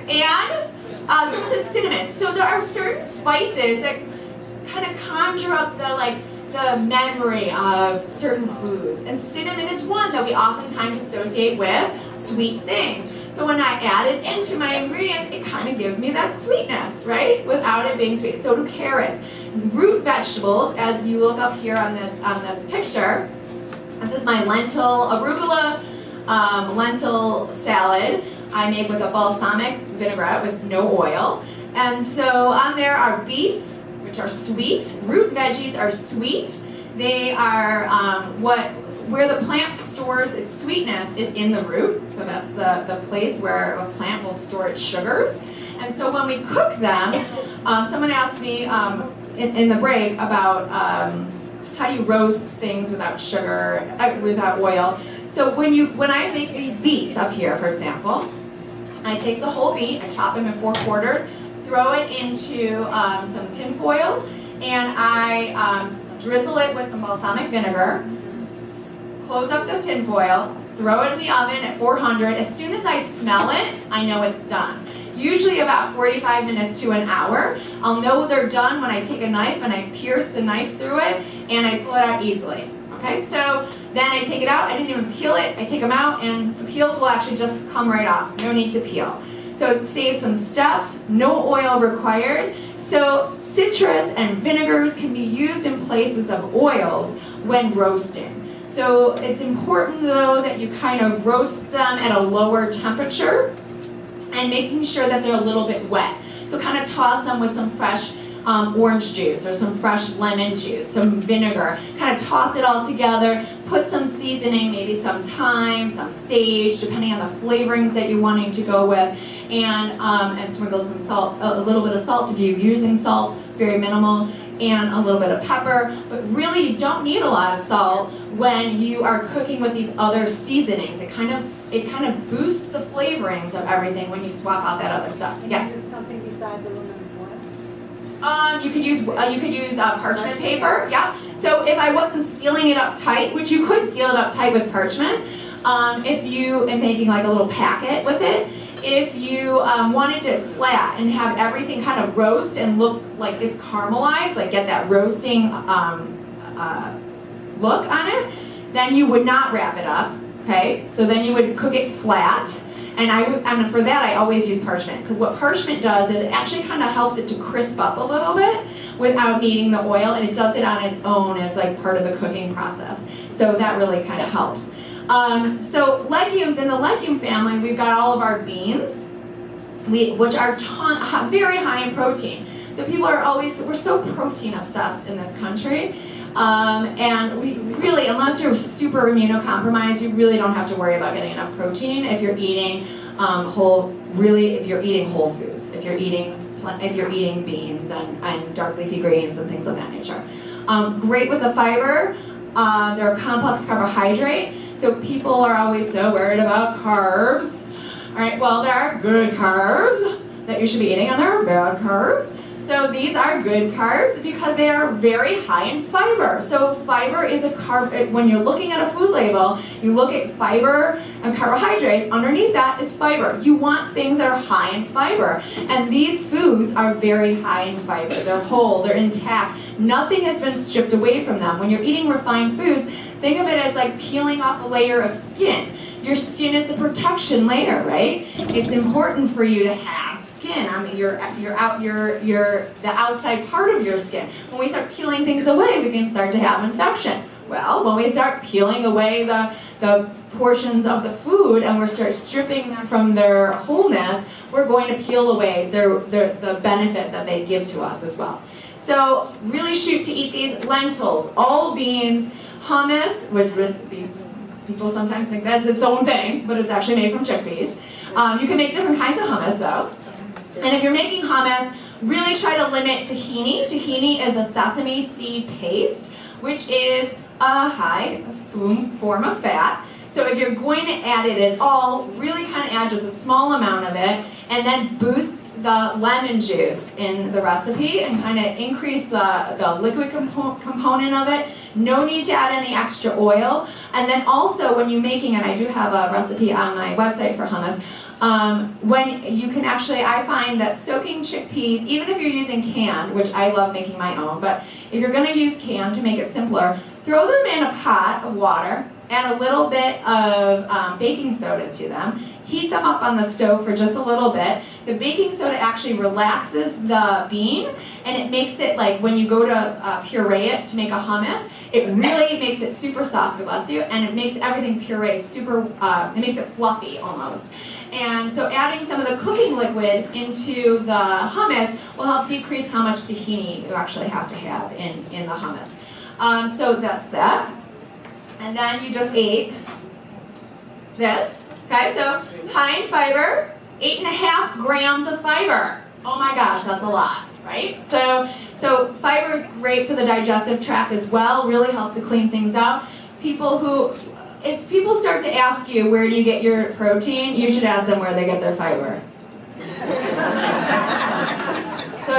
And some of the cinnamon. So there are certain spices that kind of conjure up the memory of certain foods. And cinnamon is one that we oftentimes associate with sweet things. So when I add it into my ingredients, it kind of gives me that sweetness, right? Without it being sweet. So do carrots. Root vegetables, as you look up here on this picture, this is my arugula lentil salad I make with a balsamic vinaigrette with no oil. And so on there are beets, which are sweet. Root veggies are sweet. They are where the plant stores its sweetness is in the root. So that's the place where a plant will store its sugars. And so when we cook them, someone asked me in the break about how do you roast things without sugar, without oil. So when I make these beets up here, for example, I take the whole beet, I chop them in 4 quarters, throw it into some tin foil, and I drizzle it with some balsamic vinegar, close up the tin foil, throw it in the oven at 400. As soon as I smell it, I know it's done. Usually about 45 minutes to an hour. I'll know they're done when I take a knife and I pierce the knife through it and I pull it out easily. Okay, so then I take it out, I didn't even peel it, I take them out and the peels will actually just come right off. No need to peel. So it saves some steps, no oil required. So citrus and vinegars can be used in places of oils when roasting. So it's important though that you kind of roast them at a lower temperature and making sure that they're a little bit wet. So kind of toss them with some fresh orange juice or some fresh lemon juice, some vinegar. Kind of toss it all together, put some seasoning, maybe some thyme, some sage, depending on the flavorings that you're wanting to go with, and sprinkle some salt, a little bit of salt if you're using salt, very minimal, and a little bit of pepper. But really, you don't need a lot of salt when you are cooking with these other seasonings. It kind of boosts the flavorings of everything when you swap out that other stuff. Yes. Is it something besides aluminum foil? You could use parchment paper. Yeah. So if I wasn't sealing it up tight, which you could seal it up tight with parchment, if you are making like a little packet with it. If you wanted it flat and have everything kind of roast and look like it's caramelized, like get that roasting look on it, then you would not wrap it up, okay? So then you would cook it flat, and for that I always use parchment, because what parchment does is it actually kind of helps it to crisp up a little bit without needing the oil, and it does it on its own as like part of the cooking process. So that really kind of helps. So legumes, in the legume family, we've got all of our beans, which are very high in protein. So people are we're so protein obsessed in this country. And we really, unless you're super immunocompromised, you really don't have to worry about getting enough protein if you're eating if you're eating whole foods, if you're eating beans and dark leafy greens and things of that nature. Great with the fiber. They're a complex carbohydrate. So people are always so worried about carbs. All right, well, there are good carbs that you should be eating, and there are bad carbs. So these are good carbs because they are very high in fiber. So fiber is a carb. When you're looking at a food label, you look at fiber and carbohydrates. Underneath that is fiber. You want things that are high in fiber. And these foods are very high in fiber. They're whole, they're intact. Nothing has been stripped away from them. When you're eating refined foods, think of it as like peeling off a layer of skin. Your skin is the protection layer, right? It's important for you to have skin on the outside part of your skin. When we start peeling things away, we can start to have infection. Well, when we start peeling away the portions of the food and we start stripping them from their wholeness, we're going to peel away the benefit that they give to us as well. So really shoot to eat these lentils, all beans, hummus, which people sometimes think that's its own thing, but it's actually made from chickpeas. You can make different kinds of hummus though. And if you're making hummus really try to limit tahini. Tahini is a sesame seed paste, which is a high form of fat. So if you're going to add it at all, really kind of add just a small amount of it, and then boost the lemon juice in the recipe and kind of increase the liquid component of it. No need to add any extra oil. And then also when you're making it, I do have a recipe on my website for hummus. When you can actually, I find that soaking chickpeas, even if you're using canned, which I love making my own, but if you're going to use canned to make it simpler, throw them in a pot of water, add a little bit of baking soda to them, heat them up on the stove for just a little bit. The baking soda actually relaxes the bean, and it makes it like when you go to puree it to make a hummus, it really makes it super soft, bless you, and it makes everything puree super, it makes it fluffy almost. And so adding some of the cooking liquid into the hummus will help decrease how much tahini you actually have to have in the hummus. So that's that. And then you just ate this. Okay, so high in fiber, 8.5 grams of fiber. Oh my gosh, that's a lot, right? So fiber is great for the digestive tract as well, really helps to clean things out. If people start to ask you where do you get your protein, you should ask them where they get their fiber. So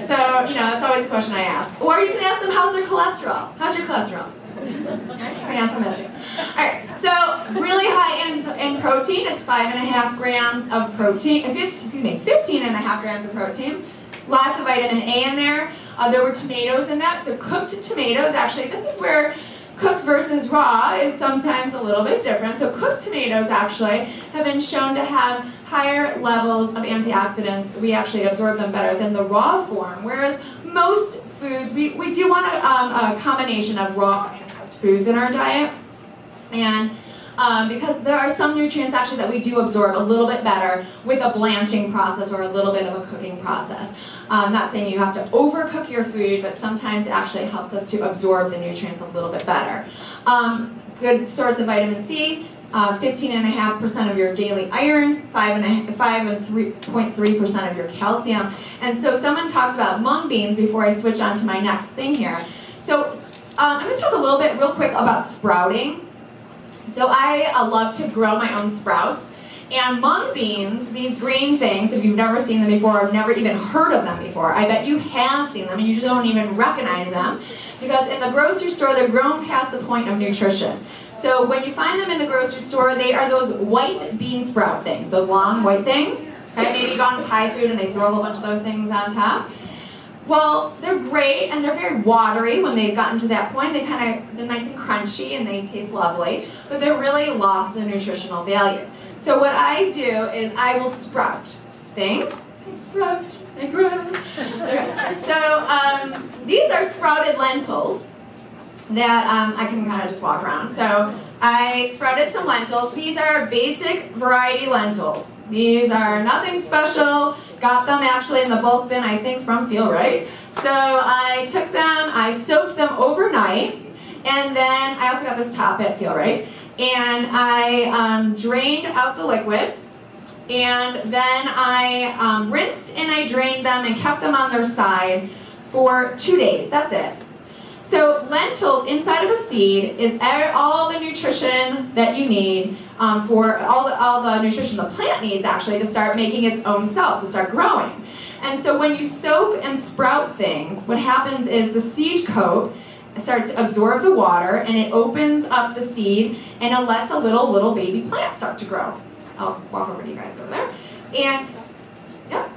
that's always a question I ask. Or you can ask them, how's their cholesterol? How's your cholesterol? You can ask them that too. Alright, so really high in protein. It's 5.5 grams of protein, 15.5 grams of protein. Lots of vitamin A in there. There were tomatoes in that, so cooked tomatoes. Actually, this is where cooked versus raw is sometimes a little bit different. So cooked tomatoes actually have been shown to have higher levels of antioxidants. We actually absorb them better than the raw form, whereas most foods, we do want a combination of raw foods in our diet. And because there are some nutrients actually that we do absorb a little bit better with a blanching process or a little bit of a cooking process. I'm not saying you have to overcook your food, but sometimes it actually helps us to absorb the nutrients a little bit better. Good source of vitamin C, 15.5% of your daily iron, 5 and 3.3% of your calcium. And so someone talked about mung beans before I switch on to my next thing here. So I'm going to talk a little bit real quick about sprouting. So I love to grow my own sprouts. And mung beans, these green things, if you've never seen them before or never even heard of them before, I bet you have seen them and you just don't even recognize them because in the grocery store they're grown past the point of nutrition. So when you find them in the grocery store, they are those white bean sprout things, those long white things. Okay, maybe you've gone to Thai food and they throw a whole bunch of those things on top. Well, they're great and they're very watery when they've gotten to that point. They're nice and crunchy and they taste lovely, but they're really lost their nutritional value. So what I do is I will sprout things. I sprout, I grow. Okay. So these are sprouted lentils that I can kind of just walk around. So I sprouted some lentils. These are basic variety lentils. These are nothing special. Got them actually in the bulk bin, I think, from Feel Right. So I took them, I soaked them overnight, and then I also got this top at Feel Right. And I drained out the liquid, and then I rinsed and I drained them and kept them on their side for 2 days. That's it. So lentils inside of a seed is all the nutrition that you need for all the nutrition the plant needs actually to start making its own self, to start growing. And so when you soak and sprout things, what happens is the seed coat starts to absorb the water and it opens up the seed and it lets a little baby plant start to grow. I'll walk over to you guys over there. And, yeah.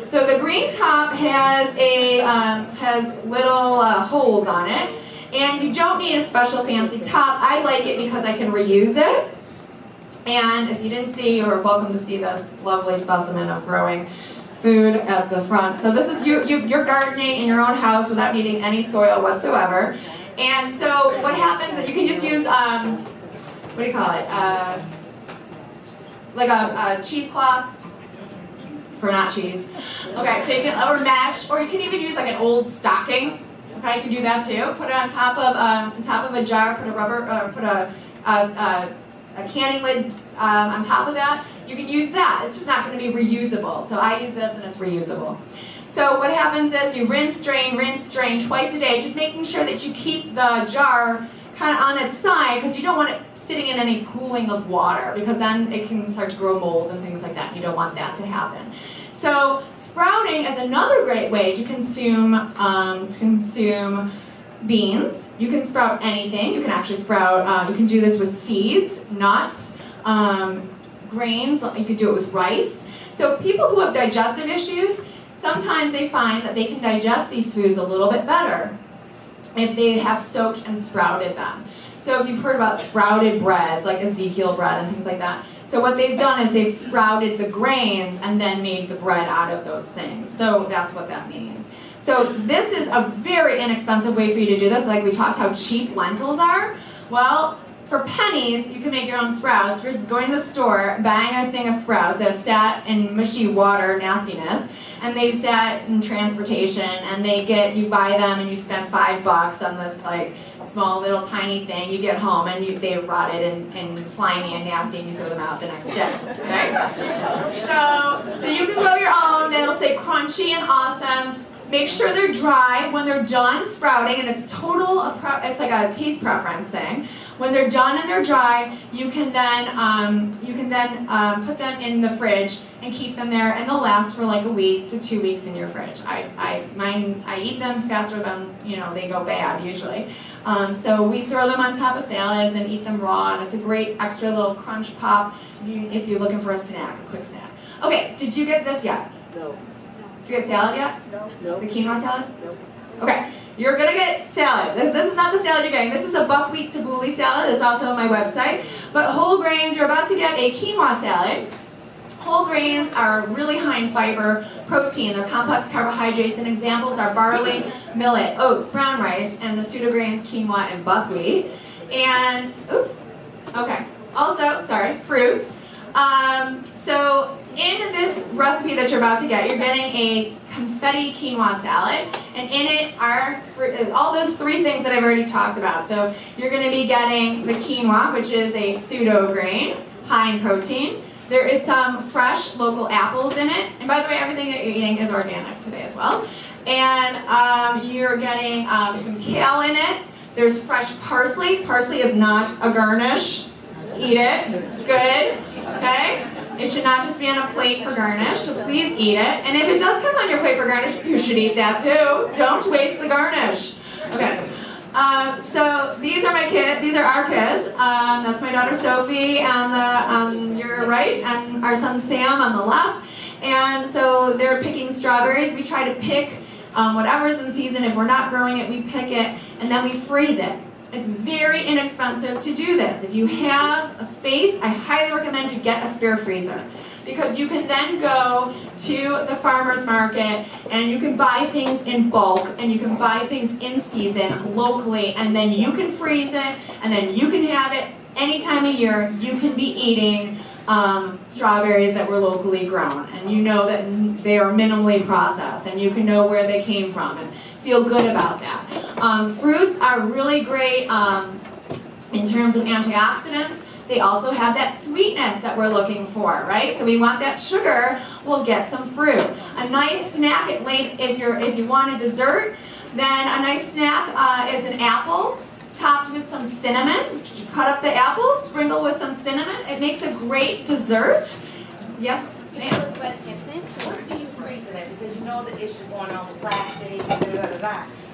So the green top has little holes on it, and you don't need a special fancy top. I like it because I can reuse it. And if you didn't see, you're welcome to see this lovely specimen of growing food at the front. So this is you're gardening in your own house without needing any soil whatsoever. And so what happens is you can just use what do you call it? Like a cheesecloth. For not cheese. Okay, so you can or mesh, or you can even use like an old stocking. Okay, you can do that too. Put it on top of a jar. Put a rubber, put a a canning lid on top of that, you can use that. It's just not going to be reusable. So I use this and it's reusable. So what happens is you rinse, drain twice a day, just making sure that you keep the jar kind of on its side because you don't want it sitting in any pooling of water because then it can start to grow mold and things like that. You don't want that to happen. So sprouting is another great way to consume beans. You can sprout anything. You can actually sprout, you can do this with seeds, nuts, grains. You could do it with rice. So people who have digestive issues, sometimes they find that they can digest these foods a little bit better if they have soaked and sprouted them. So if you've heard about sprouted breads, like Ezekiel bread and things like that, so what they've done is they've sprouted the grains and then made the bread out of those things. So that's what that means. So this is a very inexpensive way for you to do this. Like we talked how cheap lentils are. Well, for pennies, you can make your own sprouts. You're just going to the store, buying a thing of sprouts that have sat in mushy water nastiness, and they've sat in transportation, and you buy them, and you spend $5 on this like small little tiny thing. You get home, and they rotted and slimy and nasty, and you throw them out the next day. Okay? So you can grow your own. They'll stay crunchy and awesome. Make sure they're dry when they're done sprouting, and it's it's like a taste preference thing. When they're done and they're dry, you can then put them in the fridge and keep them there, and they'll last for like a week to 2 weeks in your fridge. I eat them faster than they go bad usually. So we throw them on top of salads and eat them raw, and it's a great extra little crunch pop if you're looking for a snack, a quick snack. Okay, did you get this yet? No. Did you get salad yet? No. The quinoa salad? No. Okay, you're gonna get salad. This is not the salad you're getting. This is a buckwheat tabbouleh salad. It's also on my website. But whole grains, you're about to get a quinoa salad. Whole grains are really high in fiber, protein. They're complex carbohydrates, and examples are barley, millet, oats, brown rice, and the pseudograins quinoa and buckwheat. And fruits. So in this recipe that you're about to get, you're getting a confetti quinoa salad, and in it are all those three things that I've already talked about. So you're going to be getting the quinoa, which is a pseudo grain, high in protein. There is some fresh local apples in it, and by the way, everything that you're eating is organic today as well. And you're getting some kale in it. There's fresh parsley. Parsley is not a garnish. Eat it. It's good. Okay? It should not just be on a plate for garnish, so please eat it. And if it does come on your plate for garnish, you should eat that too. Don't waste the garnish. Okay. So these are my kids. These are our kids. That's my daughter Sophie on your right, and our son Sam on the left. And so they're picking strawberries. We try to pick whatever's in season. If we're not growing it, we pick it, and then we freeze it. It's very inexpensive to do this. If you have a space, I highly recommend you get a spare freezer, because you can then go to the farmer's market and you can buy things in bulk, and you can buy things in season locally, and then you can freeze it, and then you can have it any time of year. You can be eating strawberries that were locally grown, and you know that they are minimally processed, and you can know where they came from and feel good about that. Fruits are really great in terms of antioxidants. They also have that sweetness that we're looking for, right? So we want that sugar, we'll get some fruit. A nice snack at late, if you want a dessert, then a nice snack is an apple topped with some cinnamon. You cut up the apple, sprinkle with some cinnamon. It makes a great dessert. Yes, ma'am? What do you freeze it at? Because you know the issue going on with plastic,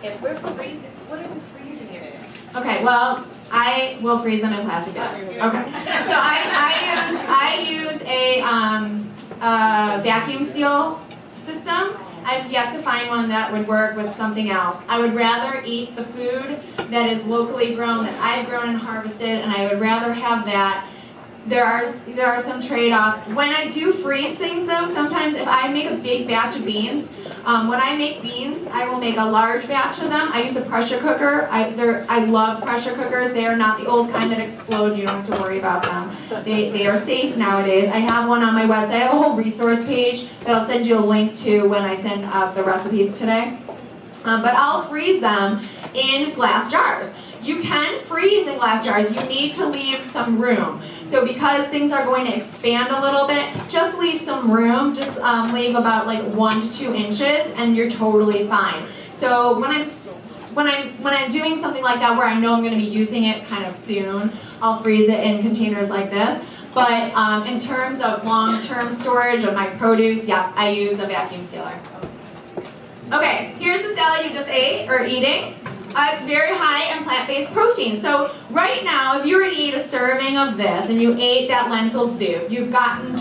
If we're freezing, what are we freezing it at? Okay, well, I will freeze them in plastic bags. Okay, so I use a vacuum seal system. I've yet to find one that would work with something else. I would rather eat the food that is locally grown, that I've grown and harvested, and I would rather have that. There are some trade-offs. When I do freeze things, though, sometimes if I make a big batch of beans, when I make beans, I will make a large batch of them. I use a pressure cooker. I love pressure cookers. They are not the old kind that explode. You don't have to worry about them. They are safe nowadays. I have one on my website. I have a whole resource page that I'll send you a link to when I send out the recipes today. But I'll freeze them in glass jars. You can freeze in glass jars. You need to leave some room. So because things are going to expand a little bit, just leave some room, just leave about like 1 to 2 inches and you're totally fine. So when I'm doing something like that where I know I'm going to be using it kind of soon, I'll freeze it in containers like this. But in terms of long-term storage of my produce, yeah, I use a vacuum sealer. Okay, here's the salad you just ate or eating. It's very high in plant-based protein. So right now, if you were to eat a serving of this and you ate that lentil soup, you've gotten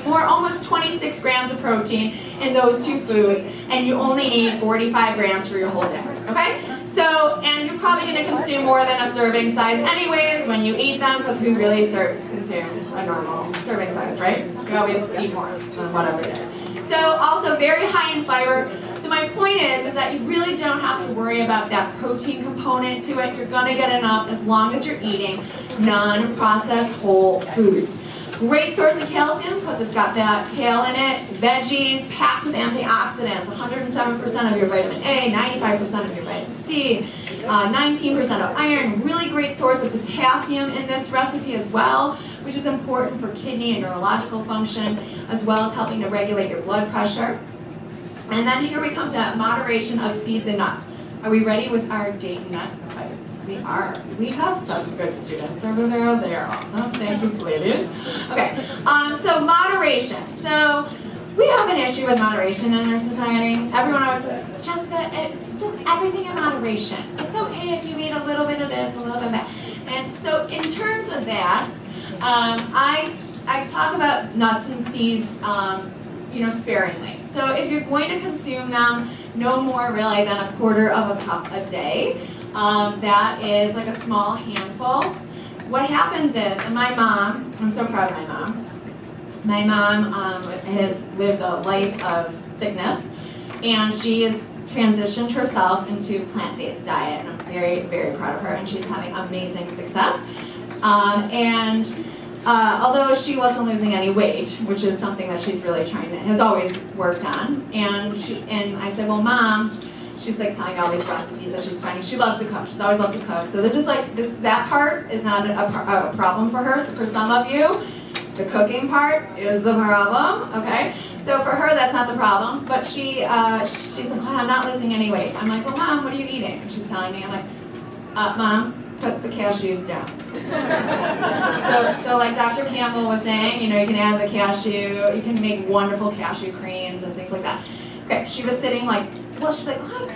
almost 26 grams of protein in those 2 foods, and you only ate 45 grams for your whole day. Okay? So, and you're probably going to consume more than a serving size anyways when you eat them, because who really consumes a normal serving size, right? We always eat more than whatever it is. So also very high in fiber. So my point is that you really don't have to worry about that protein component to it. You're going to get enough as long as you're eating non-processed whole foods. Great source of calcium because it's got that kale in it. Veggies packed with antioxidants, 107% of your vitamin A, 95% of your vitamin C, 19% of iron. Really great source of potassium in this recipe as well, which is important for kidney and neurological function, as well as helping to regulate your blood pressure. And then here we come to moderation of seeds and nuts. Are we ready with our date nut bites? We are. We have such good students over there. They are awesome. Thank you, sweeties. Okay, so moderation. So we have an issue with moderation in our society. Everyone always says, Jessica, just everything in moderation. It's okay if you eat a little bit of this, a little bit of that. And so in terms of that, I talk about nuts and seeds, sparingly. So if you're going to consume them, no more really than 1/4 of a cup a day. That is like a small handful. What happens is, and my mom, I'm so proud of my mom has lived a life of sickness, and she has transitioned herself into plant-based diet, and I'm very, very proud of her, and she's having amazing success. Although she wasn't losing any weight, which is something that she's really has always worked on, and I said, well, Mom, she's like telling me all these recipes that she's finding. She loves to cook. She's always loved to cook. So that part is not a problem for her. So for some of you, the cooking part is the problem. Okay. So for her, that's not the problem. But she's like, oh, I'm not losing any weight. I'm like, well, Mom, what are you eating? And she's telling me, I'm like, Mom, put the cashews down. so like Dr. Campbell was saying, you can add the cashew, you can make wonderful cashew creams and things like that. Okay, she was sitting like, she's like, oh,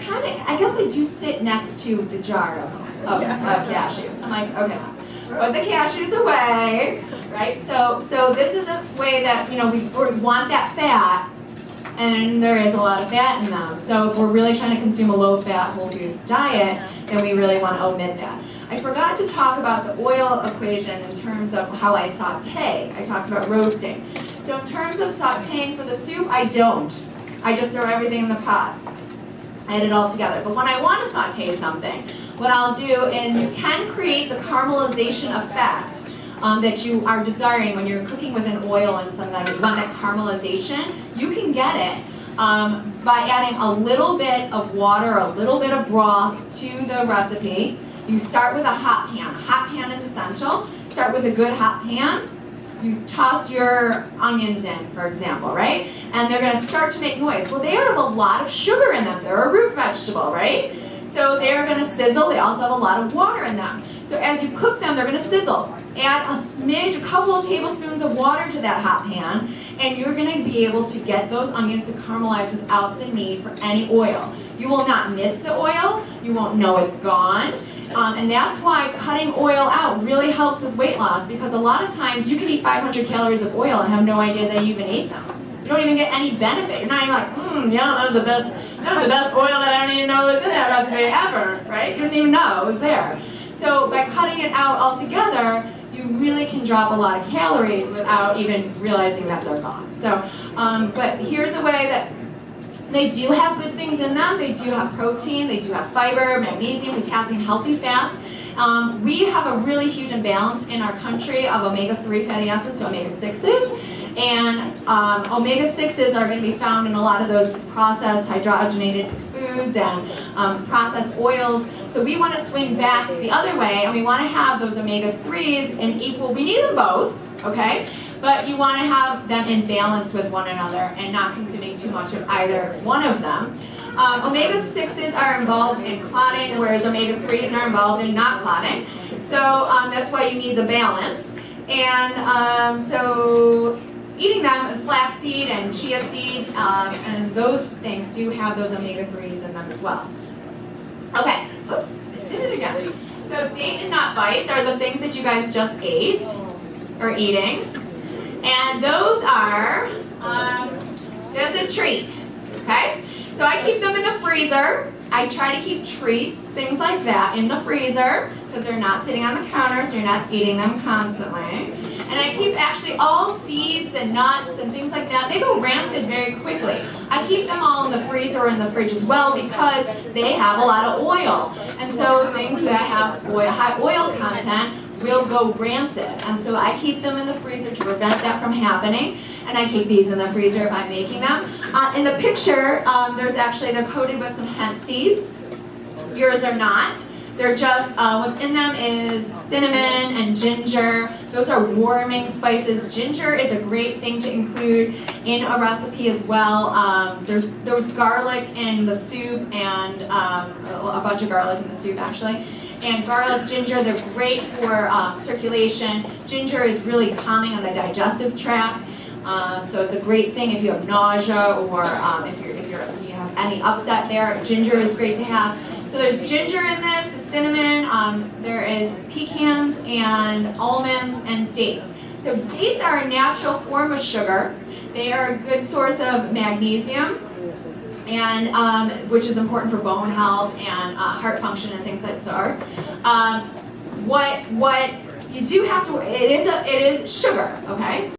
I guess I do sit next to the jar of cashews. I'm like, okay, put the cashews away, right? So this is a way that, we want that fat, and there is a lot of fat in them. So if we're really trying to consume a low-fat, whole-food diet, then we really want to omit that. I forgot to talk about the oil equation in terms of how I saute. I talked about roasting. So in terms of sauteing for the soup, I don't. I just throw everything in the pot. I add it all together. But when I want to saute something, what I'll do is you can create the caramelization effect that you are desiring when you're cooking with an oil and sometimes you want that caramelization. You can get it by adding a little bit of water, a little bit of broth to the recipe. You start with a hot pan. A hot pan is essential. Start with a good hot pan. You toss your onions in, for example, right? And they're going to start to make noise. Well, they have a lot of sugar in them. They're a root vegetable, right? So they're going to sizzle. They also have a lot of water in them. So as you cook them, they're going to sizzle. Add a couple of tablespoons of water to that hot pan, and you're going to be able to get those onions to caramelize without the need for any oil. You will not miss the oil. You won't know it's gone. And that's why cutting oil out really helps with weight loss, because a lot of times you can eat 500 calories of oil and have no idea that you even ate them. You don't even get any benefit. You're not even like, yeah, that was the best oil that I don't even know was in that recipe ever, right? You didn't even know it was there. So by cutting it out altogether, you really can drop a lot of calories without even realizing that they're gone. So, but here's a way that they do have good things in them. They do have protein, they do have fiber, magnesium, potassium, healthy fats. We have a really huge imbalance in our country of omega-3 fatty acids, so omega-6s. And omega-6s are going to be found in a lot of those processed hydrogenated foods foods and processed oils. So we want to swing back the other way, and we want to have those omega-3s in equal, we need them both, okay? But you want to have them in balance with one another and not consuming too much of either one of them. Omega-6s are involved in clotting, whereas omega-3s are involved in not clotting. So that's why you need the balance. And so eating them with flaxseed and chia seeds and those things do have those omega-3s in them as well. Okay, oops, I did it again. So date and nut bites are the things that you guys just ate or eating. And those are, there's a treat, okay? So I keep them in the freezer. I try to keep treats, things like that, in the freezer because they're not sitting on the counter, so you're not eating them constantly. And I keep actually all seeds and nuts and things like that. They go rancid very quickly. I keep them all in the freezer or in the fridge as well because they have a lot of oil. And so things that have oil, high oil content will go rancid. And so I keep them in the freezer to prevent that from happening. And I keep these in the freezer if I'm making them. In the picture, there's actually, they're coated with some hemp seeds. Yours are not. They're just, what's in them is cinnamon and ginger. Those are warming spices. Ginger is a great thing to include in a recipe as well. There's garlic in the soup and a bunch of garlic in the soup actually. And garlic, ginger, they're great for circulation. Ginger is really calming on the digestive tract. So it's a great thing if you have nausea or if you have any upset there. Ginger is great to have. So there's ginger in this, cinnamon, there is pecans and almonds and dates. So dates are a natural form of sugar. They are a good source of magnesium, and which is important for bone health and heart function and things like that. What you do have to, it is sugar, okay?